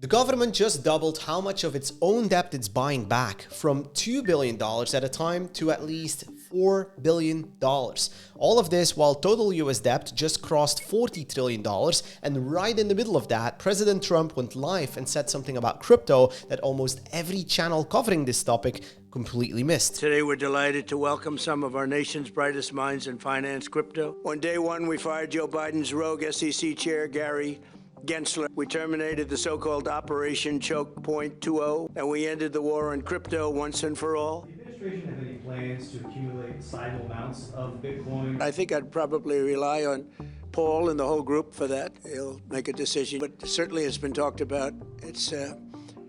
The government just doubled how much of its own debt it's buying back, from $2 billion at a time to at least $4 billion. All of this while total US debt just crossed $40 trillion, and right in the middle of that, President Trump went live and said something about crypto that almost every channel covering this topic completely missed. Today we're delighted to welcome some of our nation's brightest minds in finance crypto. On day one, we fired Joe Biden's rogue SEC chair, Gary Gensler. We terminated the so-called Operation Choke Point 2.0, and we ended the war on crypto once and for all. Does the administration have any plans to accumulate sizable amounts of Bitcoin? I think I'd probably rely on Paul and the whole group for that. He'll make a decision, but certainly it's been talked about. It's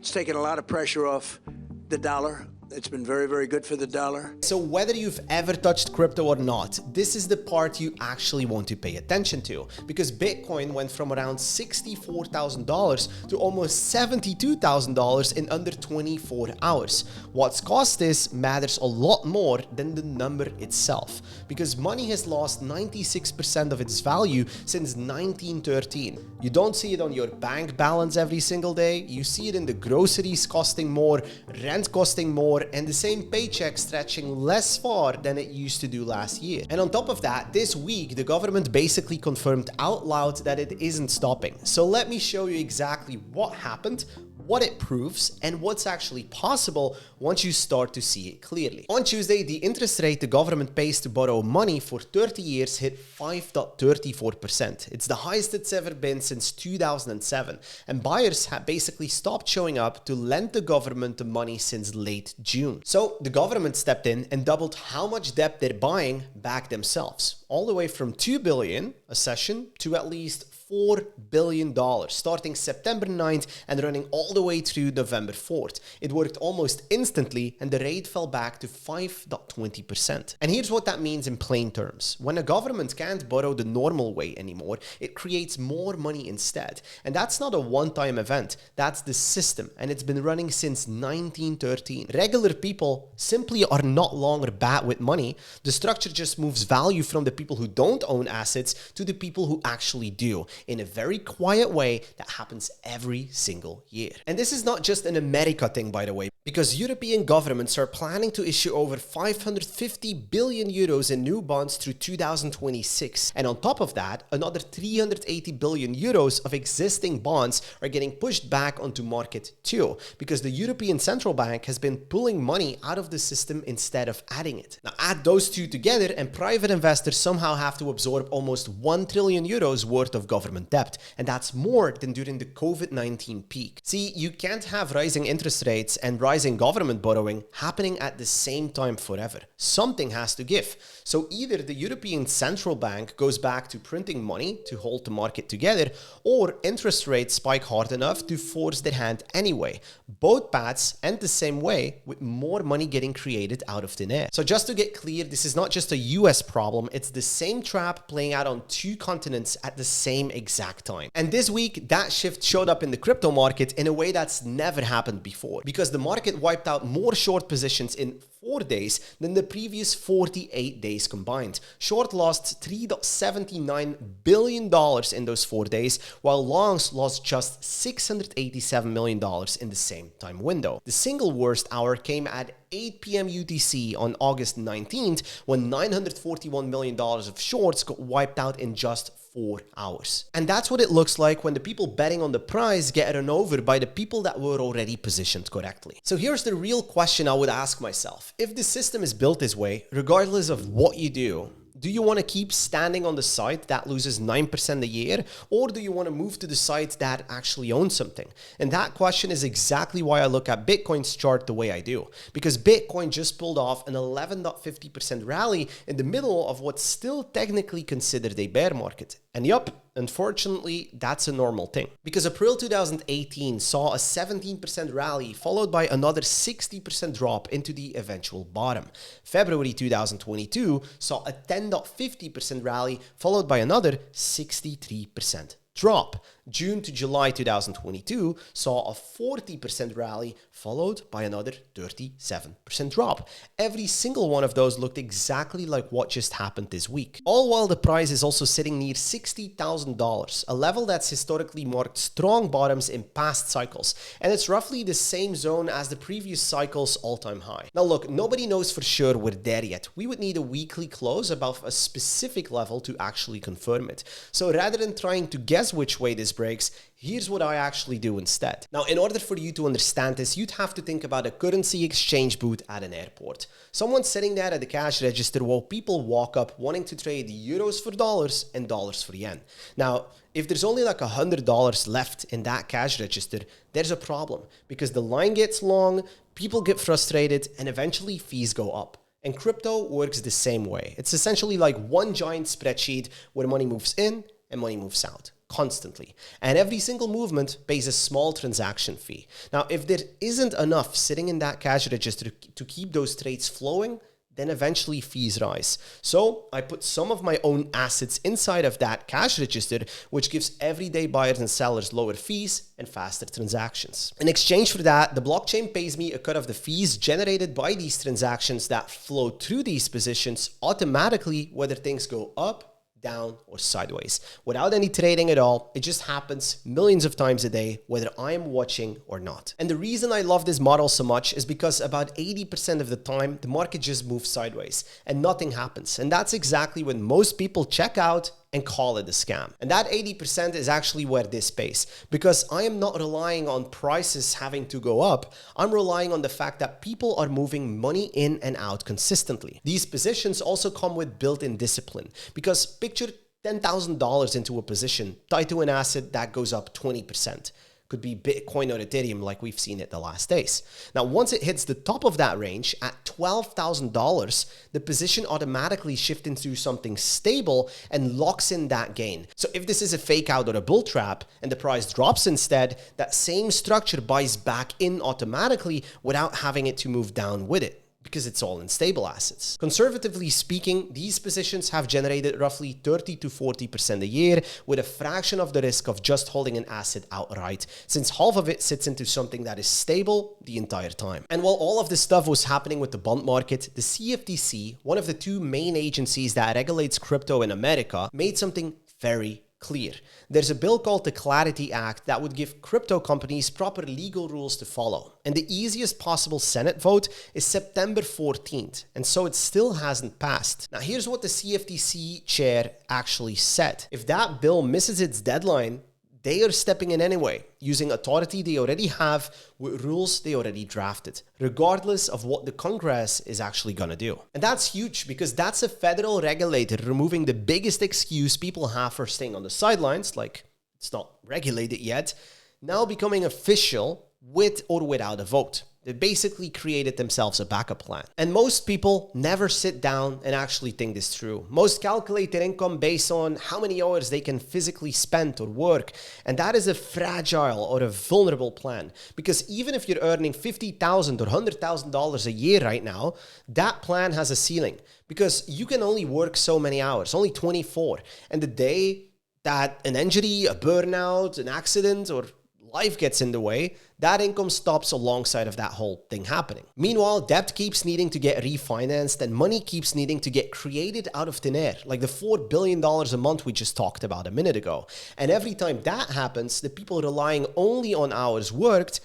taken a lot of pressure off the dollar. It's been very, very good for the dollar. So whether you've ever touched crypto or not, this is the part you actually want to pay attention to, because Bitcoin went from around $64,000 to almost $72,000 in under 24 hours. What's caused this matters a lot more than the number itself, because money has lost 96% of its value since 1913. You don't see it on your bank balance every single day. You see it in the groceries costing more, rent costing more, and the same paycheck stretching less far than it used to do last year. And on top of that, this week, the government basically confirmed out loud that it isn't stopping. So let me show you exactly what happened, what it proves, and what's actually possible once you start to see it clearly. On Tuesday, the interest rate the government pays to borrow money for 30 years hit 5.34%. It's the highest it's ever been since 2007, and buyers have basically stopped showing up to lend the government the money since late June. So the government stepped in and doubled how much debt they're buying back themselves, all the way from $2 billion a session to at least $4 billion, starting September 9th and running all the way through November 4th. It worked almost instantly, and the rate fell back to 5.20%. And here's what that means in plain terms. When a government can't borrow the normal way anymore, it creates more money instead. And that's not a one-time event. That's the system, and it's been running since 1913. Regular people simply are not longer bad with money. The structure just moves value from the people who don't own assets to the people who actually do, in a very quiet way that happens every single year. And this is not just an America thing, by the way, because European governments are planning to issue over 550 billion euros in new bonds through 2026. And on top of that, another 380 billion euros of existing bonds are getting pushed back onto market too, because the European Central Bank has been pulling money out of the system instead of adding it. Now add those two together and private investors somehow have to absorb almost 1 trillion euros worth of government debt. And that's more than during the COVID-19 peak. See, you can't have rising interest rates and rising government borrowing happening at the same time forever. Something has to give. So either the European Central Bank goes back to printing money to hold the market together, or interest rates spike hard enough to force their hand anyway. Both paths end the same way, with more money getting created out of thin air. So just to get clear, this is not just a US problem, it's the same trap playing out on two continents at the same exact time. And this week, that shift showed up in the crypto market in a way that's never happened before, because the market wiped out more short positions in 4 days than the previous 48 days combined. Short lost $3.79 billion in those 4 days, while longs lost just $687 million in the same time window. The single worst hour came at 8 p.m. UTC on August 19th, when $941 million of shorts got wiped out in just 4 hours. And that's what it looks like when the people betting on the price get run over by the people that were already positioned correctly. So here's the real question I would ask myself. If the system is built this way, regardless of what you do you want to keep standing on the side that loses 9% a year, or do you want to move to the side that actually owns something? And that question is exactly why I look at Bitcoin's chart the way I do, because Bitcoin just pulled off an 11.50% rally in the middle of what's still technically considered a bear market. And yup, unfortunately, that's a normal thing. Because April 2018 saw a 17% rally followed by another 60% drop into the eventual bottom. February 2022 saw a 10.50% rally followed by another 63% drop. June to July 2022 saw a 40% rally followed by another 37% drop. Every single one of those looked exactly like what just happened this week. All while the price is also sitting near $60,000, a level that's historically marked strong bottoms in past cycles, and it's roughly the same zone as the previous cycle's all-time high. Now look, nobody knows for sure we're there yet. We would need a weekly close above a specific level to actually confirm it. So rather than trying to guess which way this breaks, here's what I actually do instead. Now, in order for you to understand this, you'd have to think about a currency exchange booth at an airport. Someone sitting there at the cash register while people walk up wanting to trade euros for dollars and dollars for yen. Now, if there's only like $100 left in that cash register, there's a problem because the line gets long, people get frustrated, and eventually fees go up. And crypto works the same way. It's essentially like one giant spreadsheet where money moves in and money moves out constantly. And every single movement pays a small transaction fee. Now, if there isn't enough sitting in that cash register to keep those trades flowing, then eventually fees rise. So I put some of my own assets inside of that cash register, which gives everyday buyers and sellers lower fees and faster transactions. In exchange for that, the blockchain pays me a cut of the fees generated by these transactions that flow through these positions automatically, whether things go up, down, or sideways. Without any trading at all, it just happens millions of times a day, whether I am watching or not. And the reason I love this model so much is because about 80% of the time, the market just moves sideways and nothing happens. And that's exactly when most people check out and call it a scam. And that 80% is actually where this pays, because I am not relying on prices having to go up. I'm relying on the fact that people are moving money in and out consistently. These positions also come with built-in discipline, because picture $10,000 into a position tied to an asset that goes up 20%. Could be Bitcoin or Ethereum like we've seen it the last days. Now, once it hits the top of that range at $12,000, the position automatically shifts into something stable and locks in that gain. So if this is a fake out or a bull trap and the price drops instead, that same structure buys back in automatically without having it to move down with it, because it's all in stable assets. Conservatively speaking, these positions have generated roughly 30 to 40% a year, with a fraction of the risk of just holding an asset outright, since half of it sits into something that is stable the entire time. And while all of this stuff was happening with the bond market, the CFTC, one of the two main agencies that regulates crypto in America, made something very clear. There's a bill called the Clarity Act that would give crypto companies proper legal rules to follow. And the easiest possible Senate vote is September 14th. And so it still hasn't passed. Now, here's what the CFTC chair actually said. If that bill misses its deadline, they are stepping in anyway, using authority they already have with rules they already drafted, regardless of what the Congress is actually going to do. And that's huge, because that's a federal regulator removing the biggest excuse people have for staying on the sidelines, like it's not regulated yet, now becoming official with or without a vote. They basically created themselves a backup plan. And most people never sit down and actually think this through. Most calculate their income based on how many hours they can physically spend or work. And that is a fragile or a vulnerable plan. Because even if you're earning $50,000 or $100,000 a year right now, that plan has a ceiling. Because you can only work so many hours, only 24. And the day that an injury, a burnout, an accident, or life gets in the way, that income stops alongside of that whole thing happening. Meanwhile, debt keeps needing to get refinanced and money keeps needing to get created out of thin air, like the $4 billion a month we just talked about a minute ago. And every time that happens, the people relying only on hours worked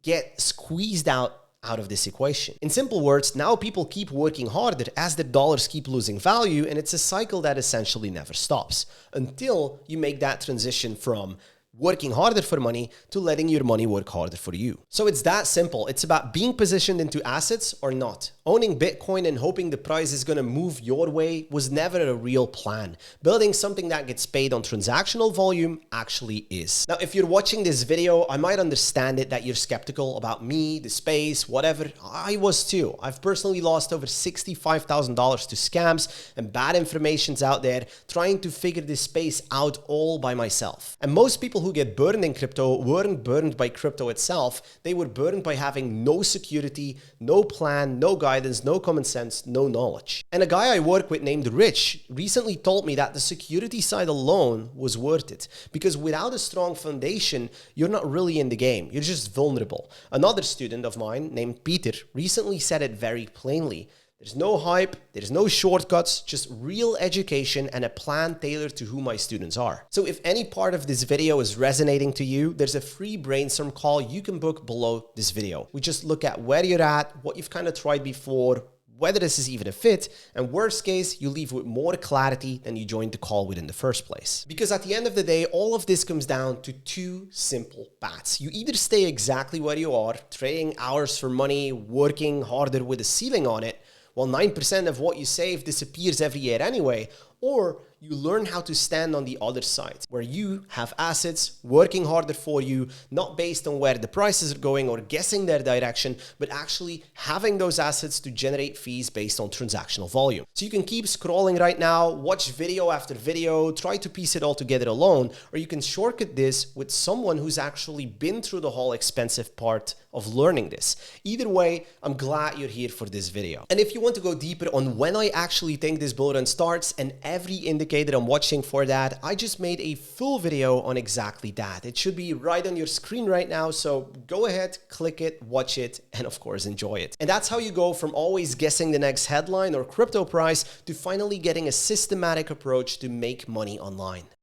get squeezed out of this equation. In simple words, now people keep working harder as their dollars keep losing value, and it's a cycle that essentially never stops until you make that transition from working harder for money to letting your money work harder for you. So it's that simple. It's about being positioned into assets or not. Owning Bitcoin and hoping the price is going to move your way was never a real plan. Building something that gets paid on transactional volume actually is. Now, if you're watching this video, I might understand it that you're skeptical about me, the space, whatever. I was too. I've personally lost over $65,000 to scams and bad information's out there trying to figure this space out all by myself. And most people who get burned in crypto weren't burned by crypto itself. They were burned by having no security, no plan, no guidance, guidance, no common sense, no knowledge. And a guy I work with named Rich recently told me that the security side alone was worth it, because without a strong foundation, you're not really in the game. You're just vulnerable. Another student of mine named Peter recently said it very plainly. There's no hype, there's no shortcuts, just real education and a plan tailored to who my students are. So if any part of this video is resonating to you, there's a free brainstorm call you can book below this video. We just look at where you're at, what you've kind of tried before, whether this is even a fit, and worst case, you leave with more clarity than you joined the call with in the first place. Because at the end of the day, all of this comes down to two simple paths. You either stay exactly where you are, trading hours for money, working harder with a ceiling on it, while 9% of what you save disappears every year anyway, or you learn how to stand on the other side, where you have assets working harder for you, not based on where the prices are going or guessing their direction, but actually having those assets to generate fees based on transactional volume. So you can keep scrolling right now, watch video after video, try to piece it all together alone, or you can shortcut this with someone who's actually been through the whole expensive part of learning this. Either way, I'm glad you're here for this video. And if you want to go deeper on when I actually think this bull run starts and every indicator I'm watching for that, I just made a full video on exactly that. It should be right on your screen right now, so go ahead, click it, watch it, and of course enjoy it. And that's how you go from always guessing the next headline or crypto price to finally getting a systematic approach to make money online.